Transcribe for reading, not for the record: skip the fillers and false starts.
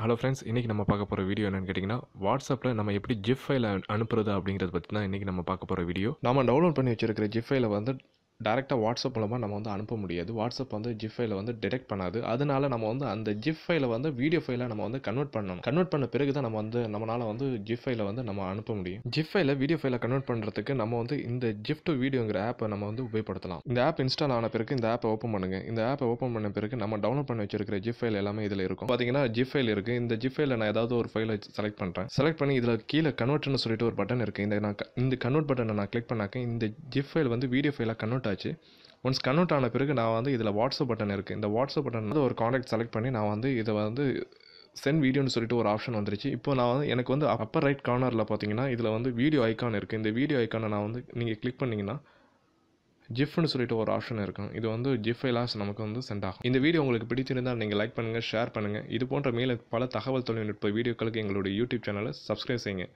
Hello friends, இன்றைக்கி நம்ம பார்க்க போகிற வீடியோ என்னென்னு கேட்டிங்கன்னா, வாட்ஸ்அப்பில் நம்ம எப்படி ஜிப் ஃபைலை அனுப்புறது அப்படிங்கிறத பற்றி தான் இன்றைக்கி நம்ம பார்க்க போகிற வீடியோ. நம்ம டவுன்லோட் பண்ணி வச்சிருக்கிற ஜிப் ஃபைலை வந்து டேரெக்டாக வாட்ஸ்அப் மூலமாக நம்ம வந்து அனுப்ப முடியாது. வாட்ஸ்அப் வந்து ஜிப் ஃபைலை வந்து டிடெக்ட் பண்ணாது. அதனால நம்ம வந்து அந்த ஜிப் ஃபைலை வந்து வீடியோ ஃபைலாக நம்ம வந்து கன்வெர்ட் பண்ணணும். கன்வெர்ட் பண்ண பிறகு தான் நம்மளால் வந்து ஜிப் ஃபைலை வந்து நம்ம அனுப்ப முடியும். ஜிப் ஃபைலை வீடியோ ஃபைலை கன்வெர்ட் பண்ணுறதுக்கு நம்ம வந்து இந்த ஜிப் டு வீடியோங்கிற ஆப்பை நம்ம வந்து உபயோகப்படுத்தலாம். இந்த ஆப் இன்ஸ்டால் ஆன பிறகு இந்த ஆப்பை ஓப்பன் பண்ணுங்கள். இந்த ஆப்பை ஓப்பன் பண்ண பிறகு நம்ம டவுன்லோட் பண்ணி வச்சிருக்கிற ஜிப் ஃபைல் எல்லாமே இதில் இருக்கும். பார்த்தீங்கன்னா ஜிப் ஃபைல் இருக்குது. இந்த ஜிப் ஃபைலில் நான் ஏதாவது ஒரு ஃபைலை செலக்ட் பண்ணுறேன். செலக்ட் பண்ணி இதில் கீழே கன்வெர்ட்னு சொல்லிட்டு ஒரு பட்டன் இருக்குது. இந்த கன்வெர்ட் பட்டனை நான் கிளிக் பண்ணாக்க இந்த ஜிப் ஃபைல் வந்து வீடியோ ஃபைலாக கன்வெர்ட் ஆச்சு. ஒன்ஸ் கன்வெர்ட் ஆன பிறகு நான் வந்து இதில் வாட்ஸ்அப் பட்டன் இருக்குது. இந்த வாட்ஸ்அப் பட்டன் வந்து ஒரு காண்டாக்ட் செலக்ட் பண்ணி நான் வந்து இதை வந்து சென்ட் வீடியோன்னு சொல்லிட்டு ஒரு ஆப்ஷன் வந்துருச்சு. இப்போ நான் வந்து எனக்கு வந்து அப்பர் ரைட் கார்னரில் பார்த்தீங்கன்னா இதில் வந்து வீடியோ ஐக்கான் இருக்குது. இந்த வீடியோ ஐக்கானை நான் வந்து நீங்கள் கிளிக் பண்ணிங்கன்னா ஜிஃப்னு சொல்லிட்டு ஒரு ஆப்ஷன் இருக்கும். இது வந்து ஜிப் ஃபைலாக நமக்கு வந்து சென்ட் ஆகும். இந்த வீடியோ உங்களுக்கு பிடிச்சிருந்தால் நீங்கள் லைக் பண்ணுங்கள், ஷேர் பண்ணுங்கள். இது போன்ற மேலும் பல தகவல் தொழில்நுட்ப வீடியோக்களுக்கு எங்களுடைய யூடியூப் சேனலை சப்ஸ்கிரைப் செய்யுங்க.